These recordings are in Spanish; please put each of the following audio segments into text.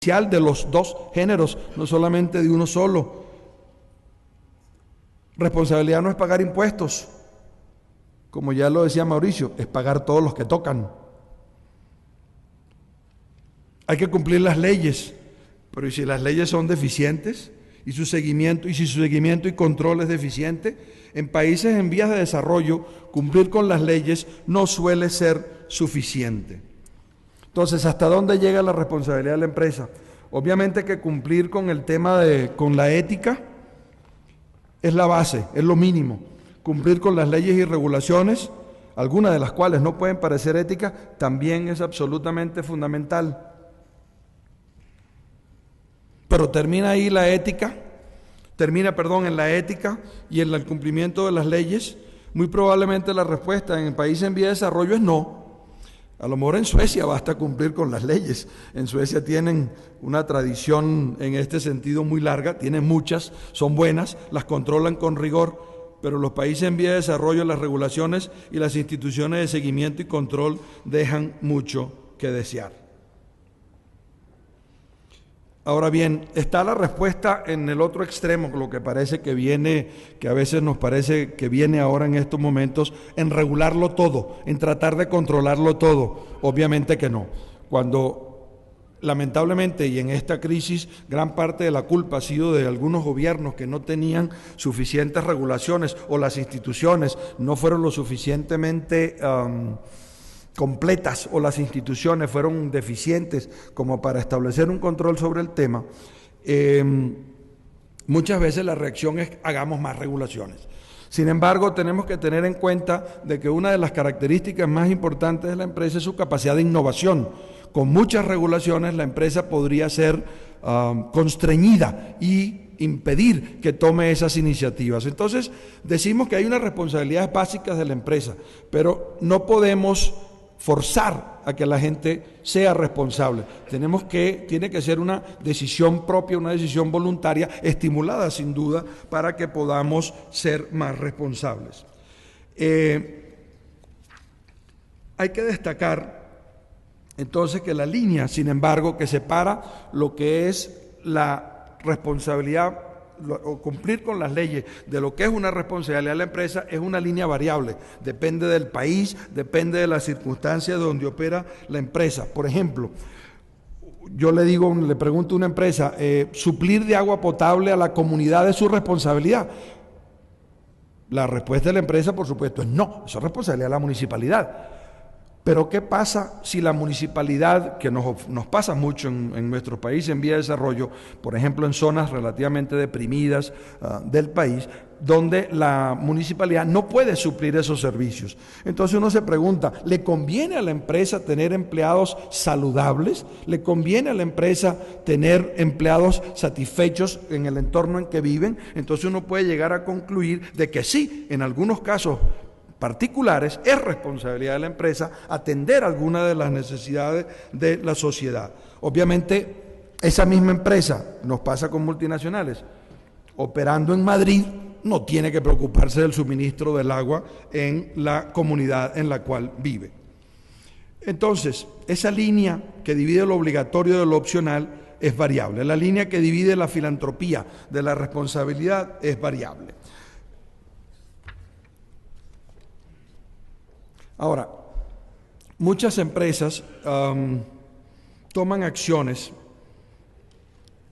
perjudicial de los dos géneros, no solamente de uno solo. Responsabilidad no es pagar impuestos, como ya lo decía Mauricio, es pagar todos los que tocan. Hay que cumplir las leyes, pero ¿y si las leyes son deficientes? Y si su seguimiento y control es deficiente, en países en vías de desarrollo, cumplir con las leyes no suele ser suficiente. Entonces, ¿hasta dónde llega la responsabilidad de la empresa? Obviamente que cumplir con el tema con la ética es la base, es lo mínimo. Cumplir con las leyes y regulaciones, algunas de las cuales no pueden parecer éticas, también es absolutamente fundamental. Pero termina ahí la ética, en la ética y en el cumplimiento de las leyes. Muy probablemente la respuesta en el país en vía de desarrollo es no. A lo mejor en Suecia basta cumplir con las leyes. En Suecia tienen una tradición en este sentido muy larga, tienen muchas, son buenas, las controlan con rigor, pero los países en vía de desarrollo, las regulaciones y las instituciones de seguimiento y control dejan mucho que desear. Ahora bien, está la respuesta en el otro extremo, lo que parece que viene, que a veces nos parece que viene ahora en estos momentos, en regularlo todo, en tratar de controlarlo todo. Obviamente que no. Cuando lamentablemente y en esta crisis gran parte de la culpa ha sido de algunos gobiernos que no tenían suficientes regulaciones o las instituciones no fueron lo suficientemente completas o las instituciones fueron deficientes como para establecer un control sobre el tema, muchas veces la reacción es hagamos más regulaciones. Sin embargo, tenemos que tener en cuenta de que una de las características más importantes de la empresa es su capacidad de innovación. Con muchas regulaciones la empresa podría ser constreñida y impedir que tome esas iniciativas. Entonces, decimos que hay unas responsabilidades básicas de la empresa, pero no podemos forzar a que la gente sea responsable. Tiene que ser una decisión propia, una decisión voluntaria, estimulada sin duda, para que podamos ser más responsables. Hay que destacar entonces que la línea, sin embargo, que separa lo que es la responsabilidad o cumplir con las leyes de lo que es una responsabilidad de la empresa es una línea variable, depende del país, depende de las circunstancias donde opera la empresa. Por ejemplo, yo le pregunto a una empresa, ¿suplir de agua potable a la comunidad es su responsabilidad? La respuesta de la empresa, por supuesto, es no, eso es responsabilidad de la municipalidad. Pero ¿qué pasa si la municipalidad, que nos pasa mucho en nuestro país en vía de desarrollo, por ejemplo en zonas relativamente deprimidas del país, donde la municipalidad no puede suplir esos servicios? Entonces uno se pregunta, ¿le conviene a la empresa tener empleados saludables? ¿Le conviene a la empresa tener empleados satisfechos en el entorno en que viven? Entonces uno puede llegar a concluir de que sí, en algunos casos particulares, es responsabilidad de la empresa atender algunas de las necesidades de la sociedad. Obviamente, esa misma empresa, nos pasa con multinacionales, operando en Madrid, no tiene que preocuparse del suministro del agua en la comunidad en la cual vive. Entonces, esa línea que divide lo obligatorio de lo opcional es variable. La línea que divide la filantropía de la responsabilidad es variable. Ahora, muchas empresas toman acciones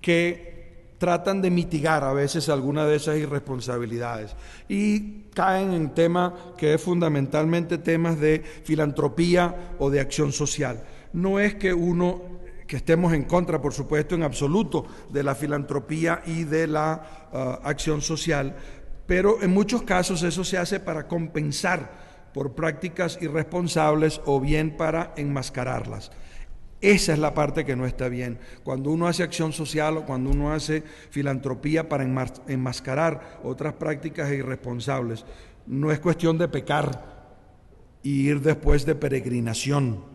que tratan de mitigar a veces alguna de esas irresponsabilidades y caen en temas que es fundamentalmente temas de filantropía o de acción social. No es que estemos en contra, por supuesto, en absoluto de la filantropía y de la acción social, pero en muchos casos eso se hace para compensar por prácticas irresponsables o bien para enmascararlas. Esa es la parte que no está bien. Cuando uno hace acción social o cuando uno hace filantropía para enmascarar otras prácticas irresponsables, no es cuestión de pecar y ir después de peregrinación.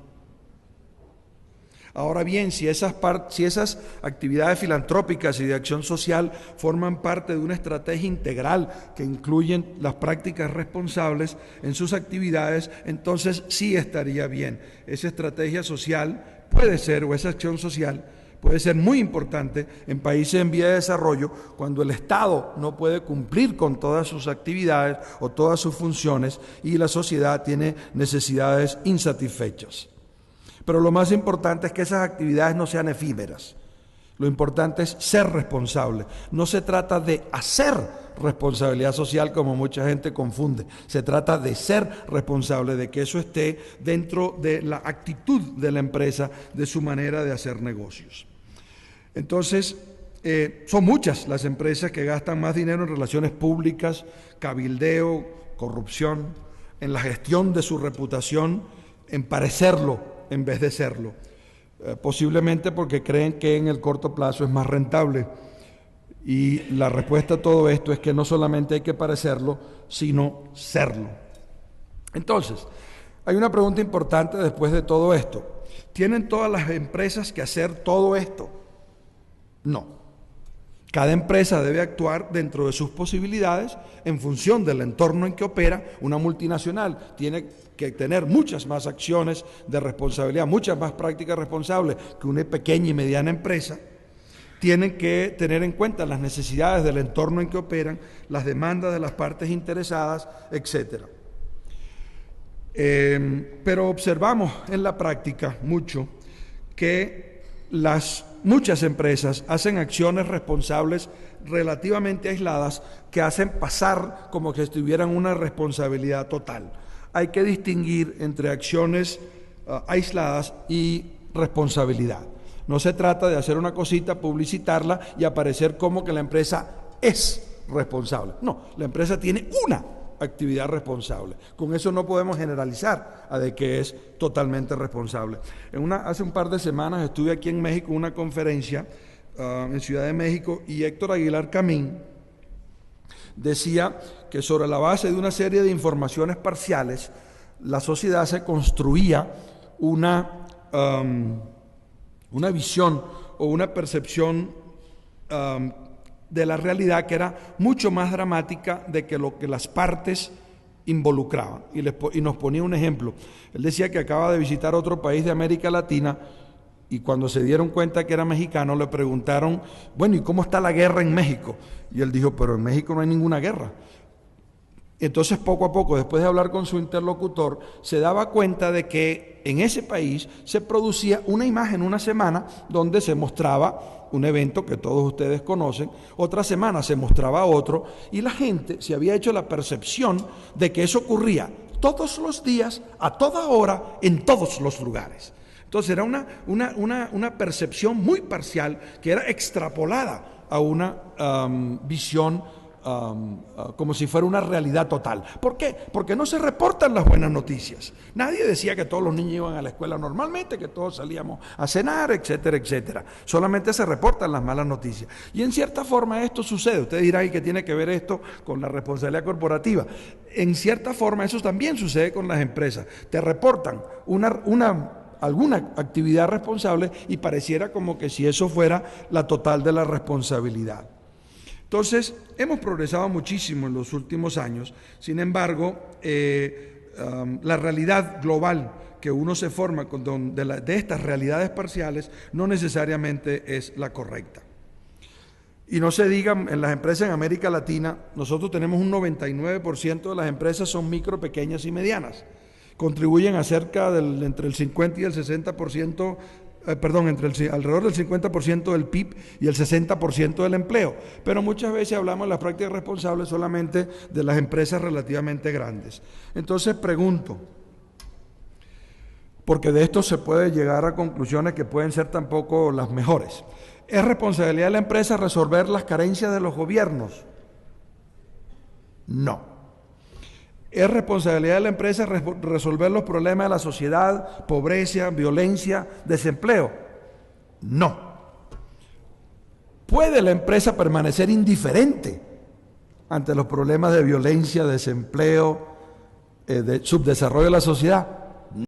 Ahora bien, si esas actividades filantrópicas y de acción social forman parte de una estrategia integral que incluyen las prácticas responsables en sus actividades, entonces sí estaría bien. Esa estrategia social puede ser, o esa acción social puede ser muy importante en países en vía de desarrollo cuando el Estado no puede cumplir con todas sus actividades o todas sus funciones y la sociedad tiene necesidades insatisfechas. Pero lo más importante es que esas actividades no sean efímeras. Lo importante es ser responsable. No se trata de hacer responsabilidad social como mucha gente confunde. Se trata de ser responsable, de que eso esté dentro de la actitud de la empresa, de su manera de hacer negocios. Entonces, son muchas las empresas que gastan más dinero en relaciones públicas, cabildeo, corrupción, en la gestión de su reputación, en parecerlo en vez de serlo. Posiblemente porque creen que en el corto plazo es más rentable. Y la respuesta a todo esto es que no solamente hay que parecerlo, sino serlo. Entonces, hay una pregunta importante después de todo esto. ¿Tienen todas las empresas que hacer todo esto? No. Cada empresa debe actuar dentro de sus posibilidades en función del entorno en que opera. Una multinacional tiene que tener muchas más acciones de responsabilidad, muchas más prácticas responsables que una pequeña y mediana empresa. Tienen que tener en cuenta las necesidades del entorno en que operan, las demandas de las partes interesadas, etc. Pero observamos en la práctica mucho que muchas empresas hacen acciones responsables relativamente aisladas que hacen pasar como que tuvieran una responsabilidad total. Hay que distinguir entre acciones aisladas y responsabilidad. No se trata de hacer una cosita, publicitarla y aparecer como que la empresa es responsable. No, la empresa tiene una actividad responsable. Con eso no podemos generalizar a de que es totalmente responsable. Hace un par de semanas estuve aquí en México en una conferencia en Ciudad de México y Héctor Aguilar Camín decía que sobre la base de una serie de informaciones parciales la sociedad se construía una visión o una percepción de la realidad que era mucho más dramática de que lo que las partes involucraban. Y nos ponía un ejemplo. Él decía que acaba de visitar otro país de América Latina y cuando se dieron cuenta que era mexicano le preguntaron, bueno, ¿y cómo está la guerra en México? Y él dijo, pero en México no hay ninguna guerra. Entonces, poco a poco, después de hablar con su interlocutor, se daba cuenta de que en ese país se producía una imagen una semana donde se mostraba un evento que todos ustedes conocen, otra semana se mostraba otro, y la gente se había hecho la percepción de que eso ocurría todos los días, a toda hora, en todos los lugares. Entonces era una percepción muy parcial que era extrapolada a una visión como si fuera una realidad total. ¿Por qué? Porque no se reportan las buenas noticias. Nadie decía que todos los niños iban a la escuela normalmente, que todos salíamos a cenar, etcétera, etcétera. Solamente se reportan las malas noticias. Y en cierta forma esto sucede. Usted dirá, ¿y qué tiene que ver esto con la responsabilidad corporativa? En cierta forma eso también sucede con las empresas. Te reportan alguna actividad responsable y pareciera como que si eso fuera la total de la responsabilidad. Entonces, hemos progresado muchísimo en los últimos años, sin embargo, la realidad global que uno se forma de estas realidades parciales no necesariamente es la correcta. Y no se diga, en las empresas en América Latina, nosotros tenemos un 99% de las empresas son micro, pequeñas y medianas. Contribuyen a entre el 50 y el 60%, alrededor del 50% del PIB y el 60% del empleo. Pero muchas veces hablamos de las prácticas responsables solamente de las empresas relativamente grandes. Entonces pregunto, porque de esto se puede llegar a conclusiones que pueden ser tampoco las mejores. ¿Es responsabilidad de la empresa resolver las carencias de los gobiernos? No. ¿Es responsabilidad de la empresa resolver los problemas de la sociedad, pobreza, violencia, desempleo? No. ¿Puede la empresa permanecer indiferente ante los problemas de violencia, desempleo, de subdesarrollo de la sociedad?